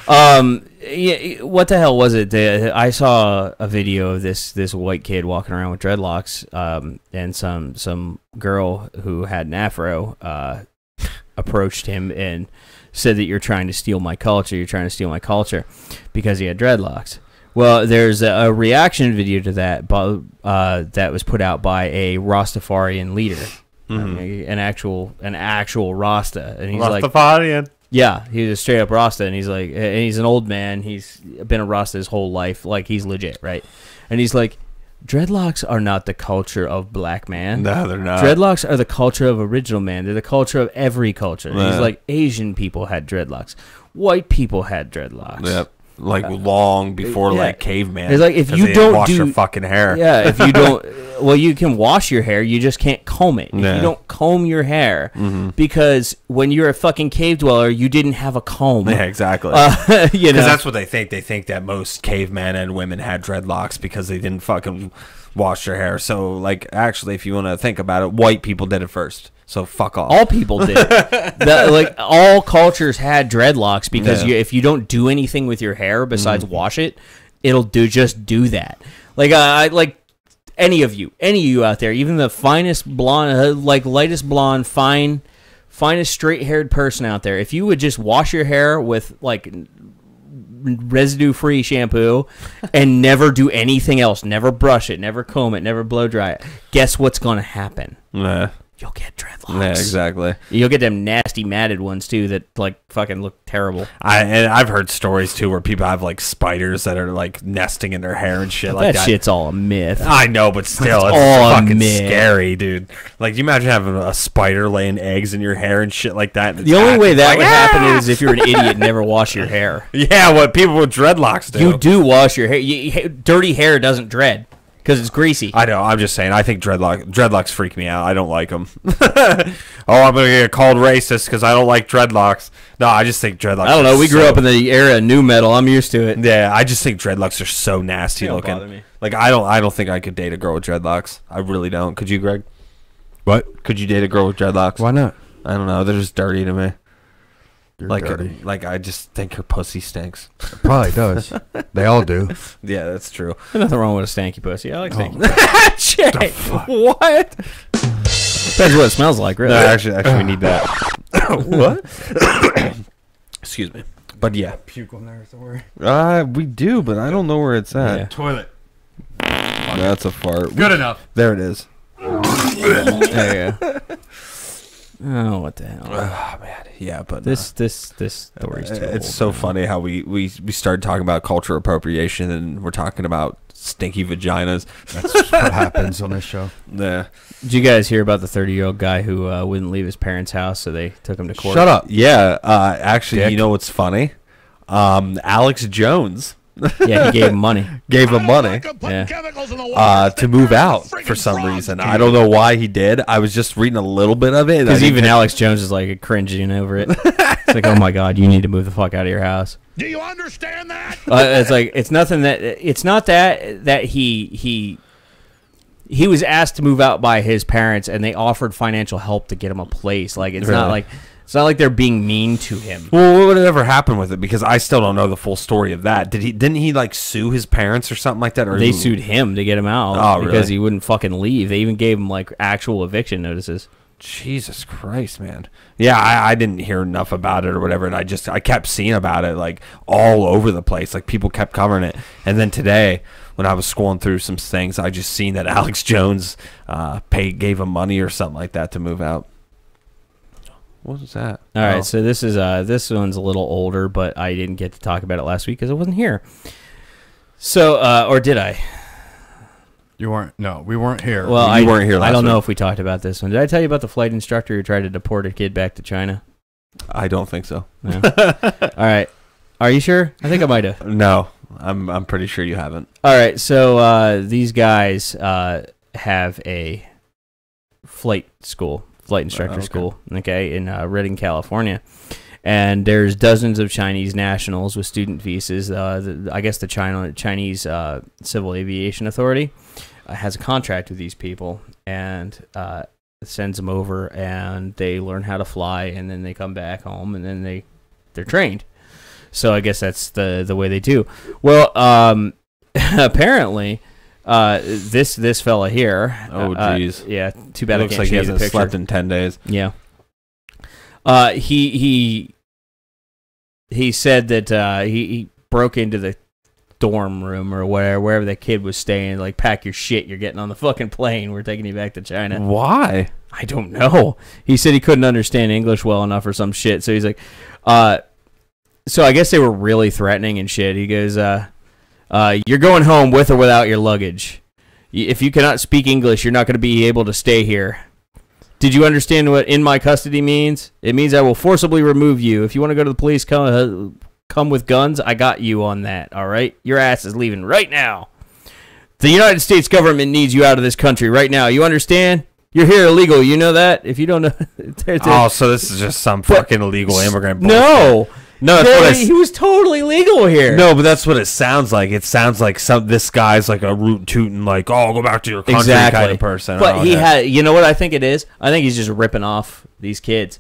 Yeah, what the hell was it? I saw a video of this white kid walking around with dreadlocks, and some girl who had an afro approached him and said that you're trying to steal my culture. You're trying to steal my culture because he had dreadlocks. Well, there's a reaction video to that, that was put out by a Rastafarian leader, an actual Rasta, and he's Rastafarian. like, yeah, he's a straight up Rasta, and he's like, and he's an old man. He's been a Rasta his whole life, like he's legit, right? And he's like, dreadlocks are not the culture of black man. No, they're not. Dreadlocks are the culture of original man. They're the culture of every culture. Yeah. He's like, Asian people had dreadlocks. White people had dreadlocks. Yep. Like long before like caveman. It's like if you they don't wash do your fucking hair. Yeah, if you don't, well, you can wash your hair. You just can't comb it. If you don't comb your hair, because when you're a fucking cave dweller, you didn't have a comb. Yeah, exactly. You know, because that's what they think. They think that most cavemen and women had dreadlocks because they didn't fucking wash their hair. So, like, actually, if you want to think about it, white people did it first. So fuck off. All people did. Like all cultures had dreadlocks because if you don't do anything with your hair besides wash it, it'll just do that. Like I like any of you out there, even the finest blonde, like lightest blonde, finest straight haired person out there, if you would just wash your hair with like residue free shampoo and never do anything else, never brush it, never comb it, never blow dry it, guess what's gonna happen? You'll get dreadlocks. Yeah, exactly. You'll get them nasty matted ones too that like fucking look terrible. I've heard stories too where people have like spiders that are like nesting in their hair and shit like that. That shit's all a myth. I know, but still, it's all fucking myth. scary, dude. Like, you imagine having a spider laying eggs in your hair and shit like that. And The only way that would happen is if you're an idiot and never wash your hair. Yeah, what people with dreadlocks do. You do wash your hair. Dirty hair doesn't dread because it's greasy. I know. I'm just saying. I think dreadlocks freak me out. I don't like them. I'm gonna get called racist because I don't like dreadlocks. No, I just think dreadlocks. I don't know. We grew up in the era of new metal. I'm used to it. Yeah, I just think dreadlocks are so nasty They don't looking. bother me. Like I don't think I could date a girl with dreadlocks. I really don't. Could you, Greg? What? Could you date a girl with dreadlocks? Why not? I don't know. They're just dirty to me. You're dirty. Like I just think her pussy stinks. It probably does. They all do. Yeah, that's true. There's nothing wrong with a stanky pussy. I like stanky. Jay, what? Depends what it smells like, really. No, actually, we need that. What? Excuse me. But yeah, Puke on there somewhere. we do, but I don't know where it's at. Yeah. Toilet. That's a fart. Good enough. There it is. There you go. Oh, what the hell? Oh man, yeah, but This story's too old. it's so funny how we started talking about culture appropriation and we're talking about stinky vaginas. That's what happens on this show. Yeah. Did you guys hear about the 30-year-old guy who wouldn't leave his parents' house, so they took him to court? Shut up. Yeah. Actually, Dick. you know what's funny? Alex Jones Yeah, he gave him money. gave him money Yeah. to move out for some reason. I don't know why he did. I was just reading a little bit of it. Because even Alex Jones is like cringing over it. It's like, oh my god, you need to move the fuck out of your house. Do you understand that? It's like it's nothing that it's not that he was asked to move out by his parents and they offered financial help to get him a place. Like it's not like they're being mean to him. Well, what would ever happen with it? Because I still don't know the full story of that. Didn't he like sue his parents or something like that? Or They sued him to get him out Oh, because really? he wouldn't fucking leave. They even gave him like actual eviction notices. Jesus Christ, man. Yeah, I didn't hear enough about it or whatever, and I kept seeing about it like all over the place. Like people kept covering it, and then today when I was scrolling through some things, I just seen that Alex Jones gave him money or something like that to move out. What was that? All right, so this one's a little older, but I didn't get to talk about it last week because I wasn't here. So, or did I? You weren't. No, we weren't here. Well, You weren't here I don't last know week. if we talked about this one. Did I tell you about the flight instructor who tried to deport a kid back to China? I don't think so. No. All right. Are you sure? I think I might have. No, I'm pretty sure you haven't. All right. So these guys have a flight instructor Okay. school, okay, in Redding, California. And there's dozens of Chinese nationals with student visas. I guess the Chinese Civil Aviation Authority has a contract with these people and sends them over, and they learn how to fly, and then they come back home, and then they're trained. So I guess that's the way they do. Well, apparently, this fella here. Oh, jeez. Yeah, too bad. Looks I can't like show he you the hasn't picture. slept in 10 days. Yeah. He said that he broke into the dorm room or wherever the kid was staying. Like, pack your shit. You're getting on the fucking plane. We're taking you back to China. Why? I don't know. He said he couldn't understand English well enough or some shit. So he's like, so I guess they were really threatening and shit. He goes, you're going home with or without your luggage. If you cannot speak English, you're not going to be able to stay here. Did you understand what in my custody means? It means I will forcibly remove you. If you want to go to the police, come with guns. I got you on that, all right? Your ass is leaving right now. The United States government needs you out of this country right now. You understand? You're here illegal. You know that? If you don't know... Oh, so this is just some fucking illegal immigrant bullshit. No, that's what he was totally legal here. No, but that's what it sounds like. It sounds like this guy's like a root tootin', like, oh, go back to your country kind of person. But Oh, he okay. had, you know what I think it is? I think he's just ripping off these kids,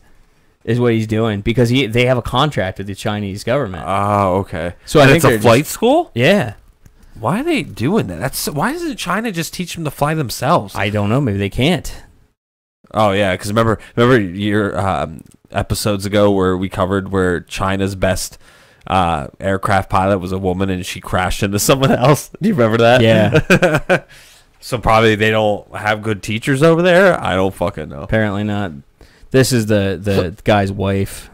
is what he's doing, because they have a contract with the Chinese government. Oh, okay. So I and think it's a they're flight school? Yeah. Why are they doing that? Why doesn't China just teach them to fly themselves? I don't know. Maybe they can't. Oh, yeah, because remember your episodes ago where we covered where China's best aircraft pilot was a woman and she crashed into someone else? Do you remember that? Yeah. So probably they don't have good teachers over there? I don't fucking know. Apparently not. This is the guy's wife,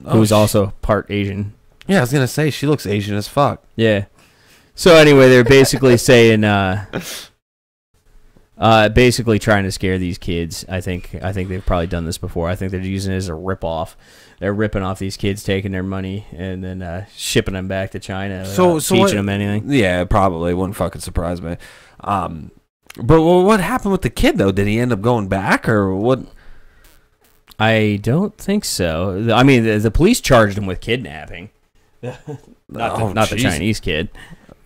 who's also part Asian. Yeah, I was going to say, she looks Asian as fuck. Yeah. So anyway, they're basically saying, basically trying to scare these kids. I think they've probably done this before. I think they're using it as a rip-off. They're ripping off these kids, taking their money, and then shipping them back to China. So teaching them anything. Yeah, probably wouldn't fucking surprise me. But what happened with the kid though? Did he end up going back or what? I don't think so. I mean, the police charged him with kidnapping. not the Chinese kid.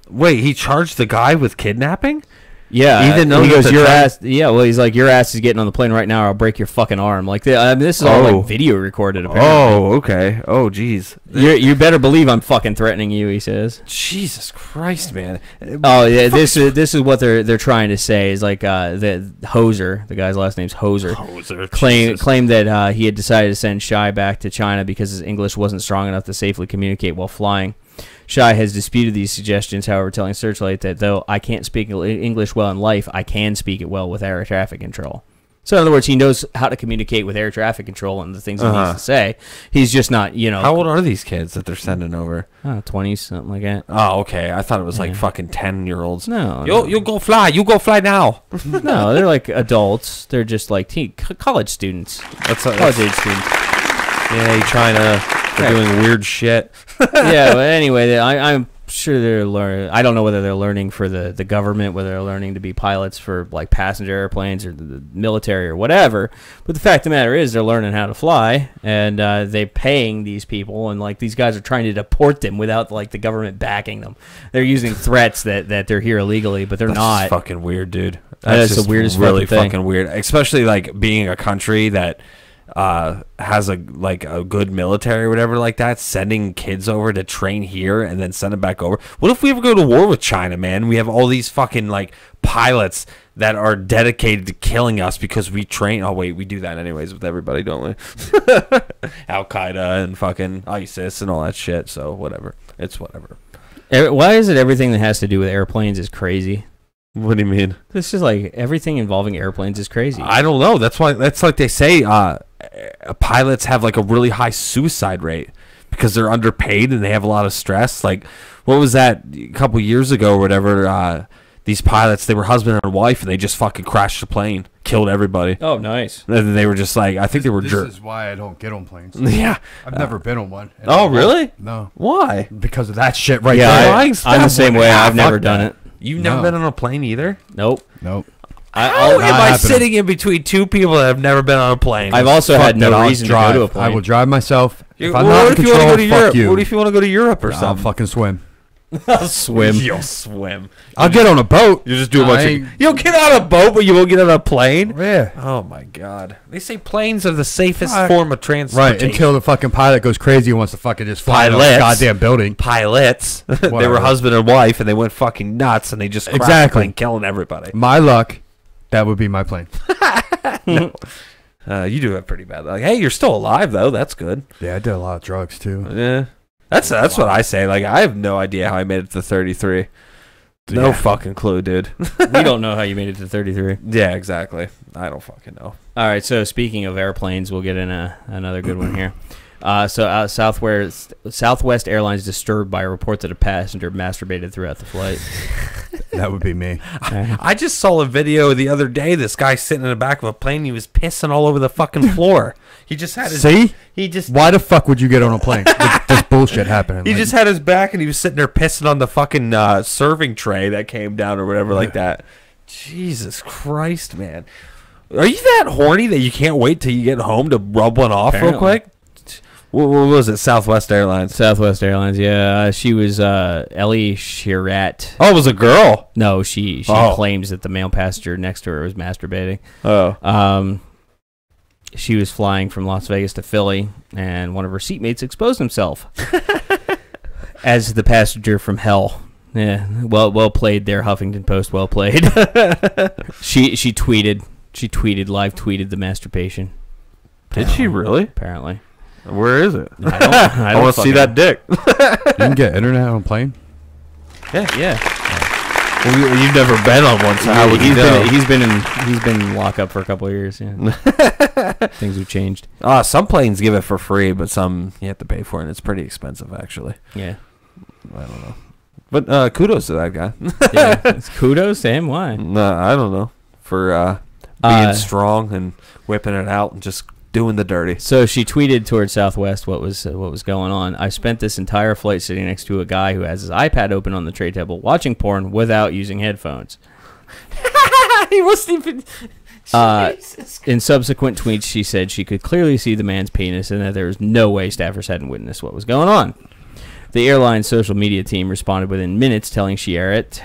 Wait, he charged the guy with kidnapping? Yeah, even though he goes, the your ass. Yeah, well, he's like, your ass is getting on the plane right now, or I'll break your fucking arm. Like, this is all like video recorded. Apparently. Oh, okay. Oh, jeez. You better believe I'm fucking threatening you. He says. Jesus Christ, man. Oh yeah, this is what they're trying to say is like the Hoser, the guy's last name's Hoser. Claimed that he had decided to send Shai back to China because his English wasn't strong enough to safely communicate while flying. Shai has disputed these suggestions, however, telling Searchlight that though I can't speak English well in life, I can speak it well with air traffic control. So in other words, he knows how to communicate with air traffic control and the things he needs to say. He's just not, How old are these kids that they're sending over? 20s, something like that. Oh, okay. I thought it was like fucking 10-year-olds. No. You go fly. You go fly now. No, they're like adults. They're just like college students. College age students. Yeah, they're doing weird shit. Yeah, but anyway, I'm sure they're learning. I don't know whether they're learning for the government, whether they're learning to be pilots for like passenger airplanes or the military or whatever. But the fact of the matter is, they're learning how to fly, and they're paying these people, and like these guys are trying to deport them without like the government backing them. They're using threats that they're here illegally, but they're not. That's fucking weird, dude. That's the weirdest really fucking thing. fucking weird, especially like being a country that has a good military or whatever like that, sending kids over to train here and then send them back over. What if we ever go to war with China, man? We have all these fucking like pilots that are dedicated to killing us because we train. Oh wait, we do that anyways with everybody, don't we? Al Qaeda and fucking ISIS and all that shit. So whatever, it's whatever. Why is it everything that has to do with airplanes is crazy? What do you mean? This is like everything involving airplanes is crazy. I don't know. That's like they say pilots have like a really high suicide rate because they're underpaid and they have a lot of stress. Like, what was that a couple years ago or whatever? These pilots, they were husband and wife, and they just fucking crashed the plane, killed everybody. Oh, nice. And they were just like, I think they were jerks. This is why I don't get on planes. Yeah. I've never been on one. Oh, really? No. Why? Because of that shit right Yeah, there. I'm the same way. I've never done it. You've never been on a plane either? Nope. Nope. How am I sitting in between two people that have never been on a plane? I've also had no reason to go to a plane. I will drive myself. If I'm What not in if you want to control, go to fuck Europe? you. What if you want to go to Europe or I'll something? fucking swim. I'll swim. You'll swim. I'll get on a boat. You just do a bunch I of. You'll get on a boat, but you won't get on a plane. Yeah. Oh my god! They say planes are the safest form of transportation. Right, until the fucking pilot goes crazy and wants to fucking just fly into a Pilots. goddamn building. Pilots, they were Whatever. husband and wife, and they went fucking nuts, and they just crashed the plane, killing everybody. My luck, that would be my plane. No. You do have pretty bad luck. Hey, you're still alive though. That's good. Yeah, I did a lot of drugs too. Yeah, that's what I say. Like, I have no idea how I made it to 33. No fucking clue, dude. We don't know how you made it to 33. Yeah, exactly. I don't fucking know. All right, so speaking of airplanes, we'll get in another good one here. Southwest Airlines disturbed by a report that a passenger masturbated throughout the flight. That would be me. I just saw a video the other day. This guy sitting in the back of a plane. He was pissing all over the fucking floor. He just had his. See? He just. Why the fuck would you get on a plane? This bullshit happening. He just had his back and he was sitting there pissing on the fucking serving tray that came down or whatever like that. Jesus Christ, man. Are you that horny that you can't wait till you get home to rub one off real quick? What was it? Southwest Airlines. Southwest Airlines, yeah. She was Ellie Chirat. Oh, it was a girl. No, she claims that the male passenger next to her was masturbating. Oh. She was flying from Las Vegas to Philly, and one of her seatmates exposed himself as the passenger from hell. Yeah, well played there, Huffington Post. Well played. She tweeted, live tweeted the masturbation. Did she really? Apparently. Where is it? I don't want to see that dick. You can get internet on a plane? Yeah. Well, you've never been on one, so how would you know? He's been in lockup for a couple of years. Yeah. Things have changed. Some planes give it for free, but some you have to pay for it, and it's pretty expensive, actually. Yeah. I don't know. But kudos to that guy. Yeah, it's kudos to him. Why? No, I don't know. For being strong and whipping it out and just doing the dirty. So she tweeted towards Southwest what was going on. I spent this entire flight sitting next to a guy who has his iPad open on the tray table watching porn without using headphones. He wasn't even... In subsequent tweets, she said she could clearly see the man's penis and that there was no way staffers hadn't witnessed what was going on. The airline's social media team responded within minutes, telling Chiarette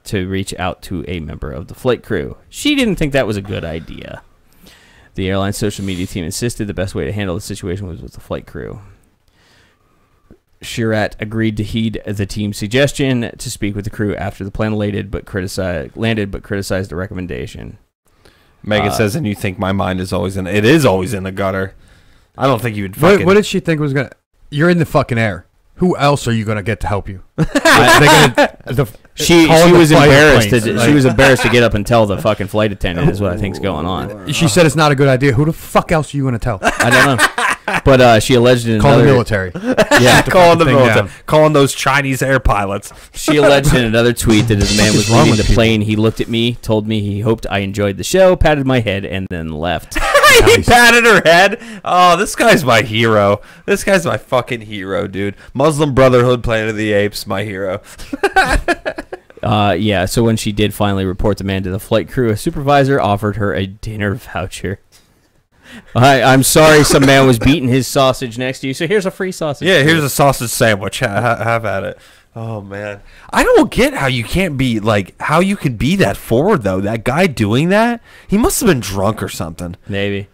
to reach out to a member of the flight crew. She didn't think that was a good idea. The airline's social media team insisted the best way to handle the situation was with the flight crew. Chiarette agreed to heed the team's suggestion to speak with the crew after the plane landed, but criticized the recommendation. Megan says, and you think my mind is always in... It is always in the gutter. I don't think you would fucking... What did she think was going to... You're in the fucking air. Who else are you going to get to help you? She was embarrassed. She was embarrassed to get up and tell the fucking flight attendant is what I think's going on. She said it's not a good idea. Who the fuck else are you going to tell? I don't know. But she alleged in Call another... the military. Yeah. Calling the military. Calling those Chinese air pilots. She alleged in another tweet that as the man was leaving the plane, he looked at me, told me he hoped I enjoyed the show, patted my head, and then left. He patted her head. Oh, this guy's my hero. This guy's my fucking hero, dude. Muslim Brotherhood, Planet of the Apes, my hero. Yeah, so when she did finally report the man to the flight crew, a supervisor offered her a dinner voucher. I'm sorry some man was beating his sausage next to you, so here's a free sausage. Yeah, here's a sausage sandwich. Have at it. Oh, man. I don't get how you can't be, like, how you could be that forward, though. That guy doing that, he must have been drunk or something. Maybe.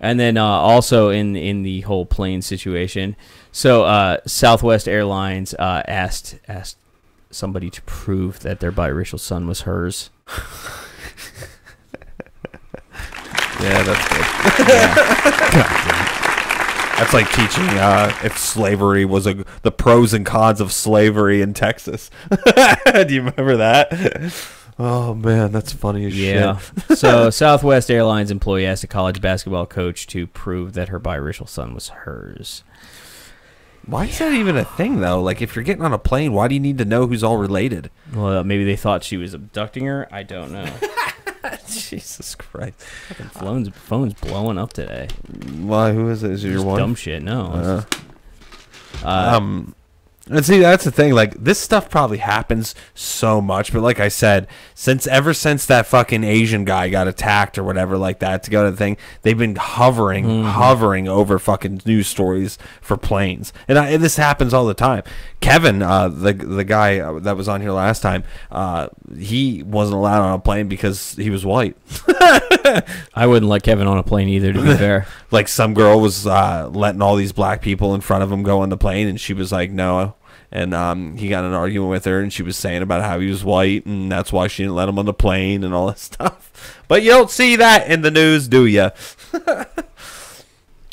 And then also in the whole plane situation, so Southwest Airlines asked somebody to prove that their biracial son was hers. Yeah, that's good. Yeah. That's like teaching if slavery was the pros and cons of slavery in Texas. Do you remember that? Oh, man, that's funny as shit. So Southwest Airlines employee asked a college basketball coach to prove that her biracial son was hers. Why is that even a thing, though? Like, if you're getting on a plane, why do you need to know who's all related? Well, maybe they thought she was abducting her. I don't know. Jesus Christ. Phone's blowing up today. Why? Who is it? Is it your one? Dumb shit. No. And see, that's the thing. Like, this stuff probably happens so much, but like I said, ever since that fucking Asian guy got attacked or whatever like that to go to the thing, they've been hovering over fucking news stories for planes, and this happens all the time. Kevin, the guy that was on here last time, he wasn't allowed on a plane because he was white. I wouldn't let Kevin on a plane either, to be fair. Like, some girl was letting all these black people in front of him go on the plane, and she was like, no. And he got in an argument with her, and she was saying about how he was white, and that's why she didn't let him on the plane and all that stuff. But you don't see that in the news, do you?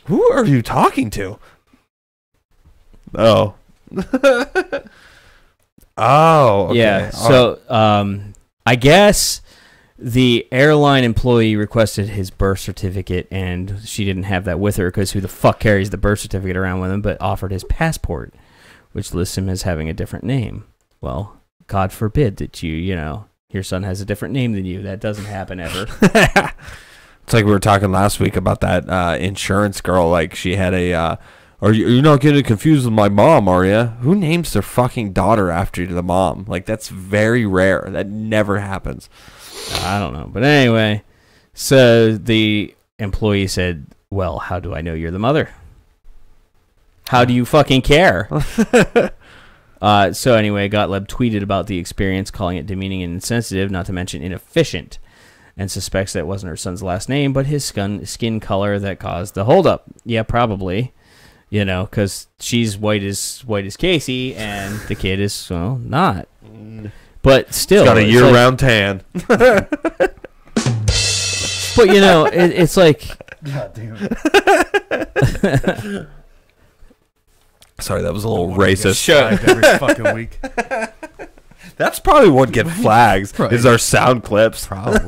Who are you talking to? Oh. Oh, okay. Yeah, so I guess the airline employee requested his birth certificate, and she didn't have that with her because who the fuck carries the birth certificate around with him, but offered his passport, which lists him as having a different name. Well, God forbid that your son has a different name than you. That doesn't happen ever. It's like we were talking last week about that insurance girl. Like, she had a... You're not getting confused with my mom, are you? Who names their fucking daughter after the mom? Like, that's very rare. That never happens. I don't know. But anyway, so the employee said, well, how do I know you're the mother? How do you fucking care? So anyway, Gottlieb tweeted about the experience, calling it demeaning and insensitive, not to mention inefficient, and suspects that it wasn't her son's last name, but his skin color that caused the holdup. Yeah, probably. Because she's white as Casey, and the kid is, well, not. But still. He's got a year-round tan. But, it's like... God damn it. Sorry, that was a little racist. Every fucking week. That's probably what get flags, Right. is our sound clips. Probably.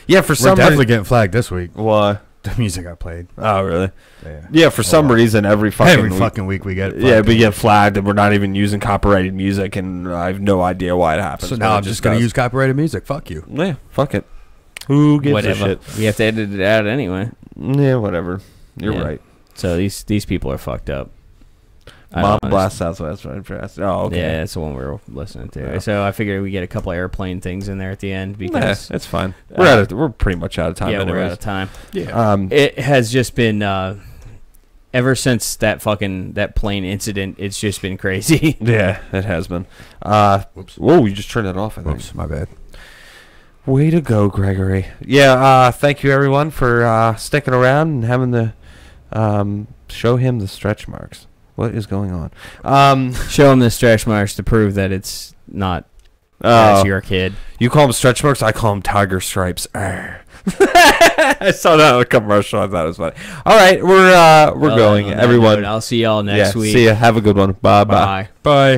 Yeah, for We're some definitely reason... getting flagged this week. Why? The music I played. Oh, really? Yeah. Yeah, for some reason, every fucking week we get flagged. Yeah, we get flagged, and we're not even using copyrighted music, and I have no idea why it happens. So now I'm just going to use copyrighted music. Fuck you. Yeah, fuck it. Who gives whatever. a shit? We have to edit it out anyway. Yeah, whatever. You're Yeah. right. So these people are fucked up. Mom Blast Southwest right fast. Oh, okay. Yeah, that's the one we were listening to. Yeah. So I figured we get a couple of airplane things in there at the end because It's fine. We're pretty much out of time. yeah, anyways. we're out of time. Yeah. It has just been ever since that plane incident. It's just been crazy. Yeah, it has been. Whoops. Whoa, you just turned that off, I think. Oops, my bad. Way to go, Gregory. Yeah, thank you, everyone, for sticking around and having the show him the stretch marks. What is going on? Show him the stretch marks to prove that it's not that's your kid. You call them stretch marks, I call them tiger stripes. I saw that on a commercial. I thought it was funny. All right, we're going, everyone. I'll see y'all next week. See ya. Have a good one. Bye-bye. Bye. Bye.